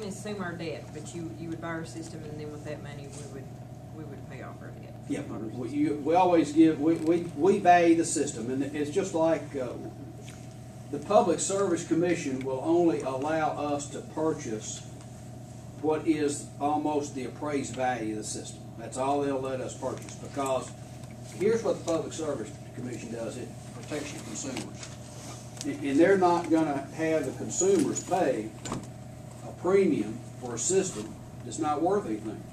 wouldn't assume our debt, but you would buy our system, and then with that money, we would pay off our debt. Yeah, we always give, we value the system, and it's just like the Public Service Commission will only allow us to purchase what is almost the appraised value of the system. That's all they'll let us purchase, because here's what the Public Service Commission does: it protects your consumers. And they're not going to have the consumers pay a premium for a system that's not worth anything.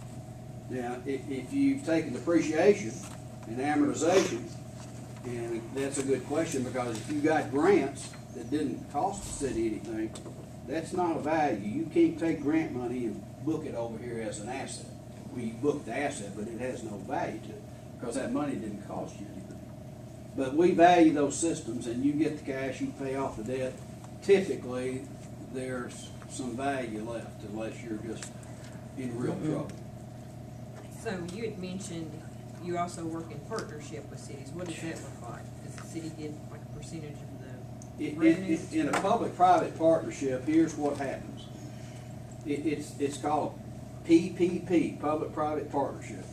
Now, if you've taken depreciation and amortization, and that's a good question, because if you got grants that didn't cost the city anything, that's not a value. You can't take grant money and book it over here as an asset. Well, you book the asset, but it has no value to it, because that money didn't cost you anything. But we value those systems, and you get the cash, you pay off the debt. Typically, there's some value left, unless you're just in real trouble. So you had mentioned you also work in partnership with cities. What does that look like? Does the city get like a percentage of the revenue? In a public-private partnership, here's what happens. It's called a PPP, public-private partnership.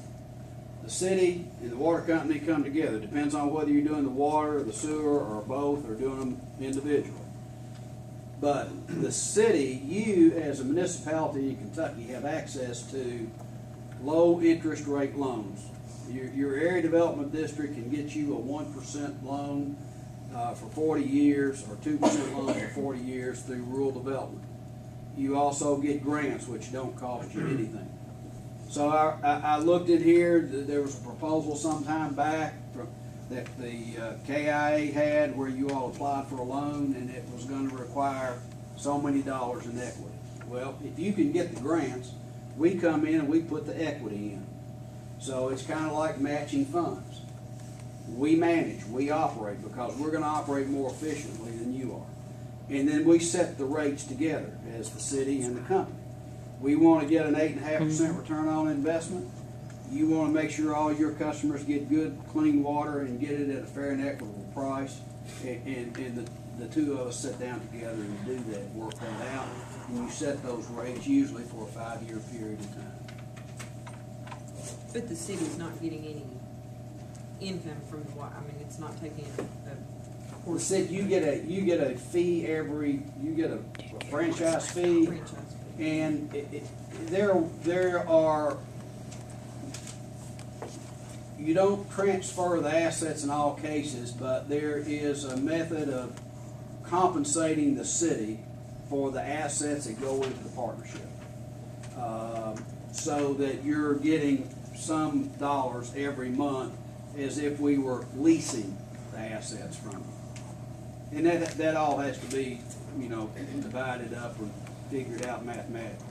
The city and the water company come together. Depends on whether you're doing the water, the sewer, or both, or doing them individually. But the city, you as a municipality in Kentucky, have access to low interest rate loans. Your area development district can get you a 1% loan for 40 years, or 2% loan for 40 years through rural development. You also get grants, which don't cost you anything. So I looked at here. There was a proposal some time back that the KIA had, where you all applied for a loan, and it was going to require so many dollars in equity. Well, if you can get the grants, we come in and we put the equity in. So it's kind of like matching funds. We manage, we operate, because we're going to operate more efficiently than you are. And then we set the rates together as the city and the company. We want to get an 8.5% return on investment. You want to make sure all your customers get good, clean water and get it at a fair and equitable price. And the two of us sit down together and do that, work that out. And you set those rates usually for a 5-year period of time. But the city's not getting any income from the water. I mean, it's not taking a portion. You get a fee you get a franchise fee. And there are, you don't transfer the assets in all cases, but there is a method of compensating the city for the assets that go into the partnership, so that you're getting some dollars every month as if we were leasing the assets from them. And that all has to be, divided up and figured out mathematically.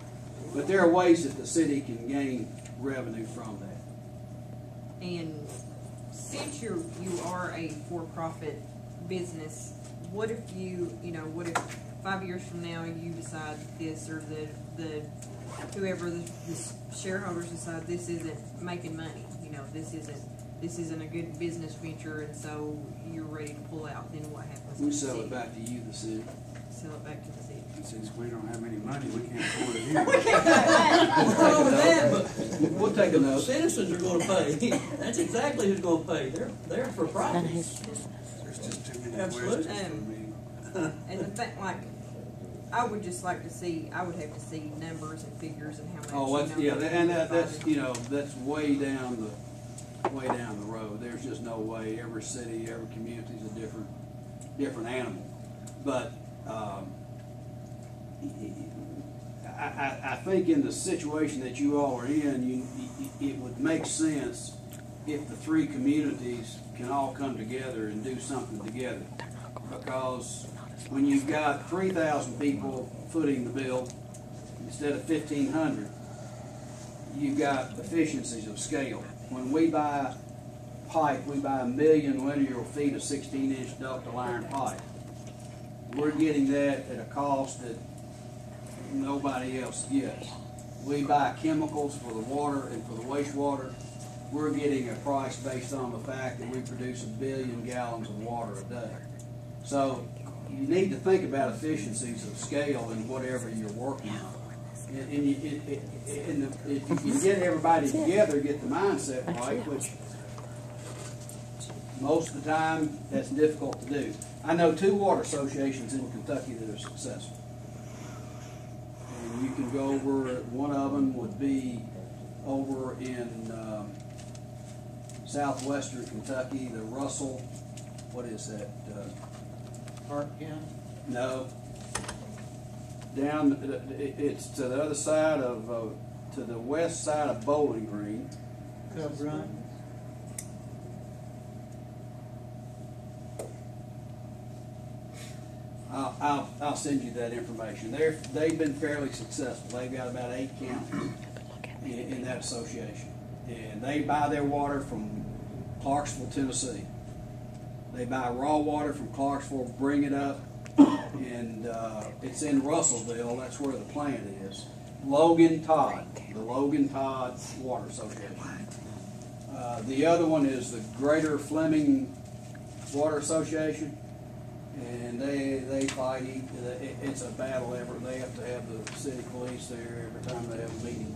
But there are ways that the city can gain revenue from that. And since you are a for-profit business, what if what if 5 years from now you decide this, or whoever the shareholders decide this isn't making money, this isn't a good business venture, and so you're ready to pull out, then what happens? We sell it back to you, the city. Sell it back to the city. Since we don't have any money, we can't afford it here. We'll take a note. Citizens are going to pay. That's exactly who's going to pay. They're for profit. There's just too many Absolutely. questions for me. And the thing, I would just like to see. I would have to see numbers and figures and how much. Oh, that's way down the road. There's just no way. Every city, every community is a different animal. But I think in the situation that you all are in, it would make sense if the three communities can all come together and do something together. Because when you've got 3,000 people footing the bill instead of 1,500, you've got efficiencies of scale. When we buy pipe, we buy 1 million linear feet of 16-inch ductile iron pipe. We're getting that at a cost that nobody else gets. We buy chemicals for the water and for the wastewater. We're getting a price based on the fact that we produce 1 billion gallons of water a day. So you need to think about efficiencies of scale in whatever you're working on. if you can get everybody together, get the mindset right, which most of the time that's difficult to do. I know 2 water associations in Kentucky that are successful. And you can go over, one of them would be over in southwestern Kentucky, the Russell, what is that? Park County? No. Down, it's to the other side of, to the west side of Bowling Green. Cub Run? I'll send you that information. They've been fairly successful. They've got about 8 counties in that association. And they buy their water from Clarksville, Tennessee. They buy raw water from Clarksville, bring it up, and it's in Russellville. That's where the plant is. Logan Todd, the Logan Todd Water Association. The other one is the Greater Fleming Water Association, and they fight. It's a battle ever. They have to have the city police there every time they have a meeting.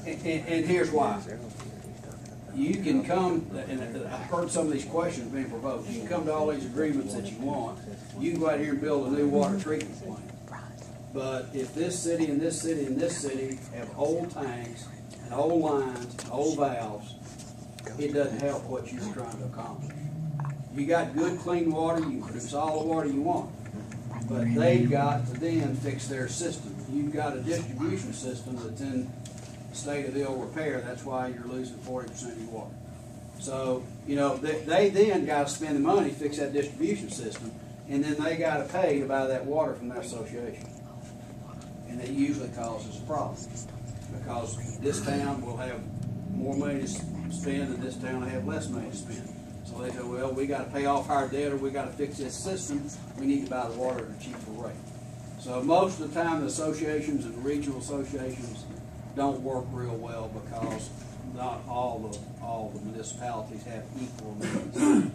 And here's why. You can come, and I've heard some of these questions being provoked. You can come to all these agreements that you want. You can go out here and build a new water treatment plant. But if this city and this city and this city have old tanks and old lines and old valves, it doesn't help what you're trying to accomplish. You got good, clean water, you can produce all the water you want. But they've got to then fix their system. You've got a distribution system that's in state of ill repair. That's why you're losing 40% of your water. So, you know, they then got to spend the money to fix that distribution system, and then they got to pay to buy that water from that association. And it usually causes a problem, because this town will have more money to spend and this town will have less money to spend. So they say, well, we got to pay off our debt, or we got to fix this system. We need to buy the water at a cheaper rate. So most of the time, the associations and regional associations don't work real well, because not all the municipalities have equal needs.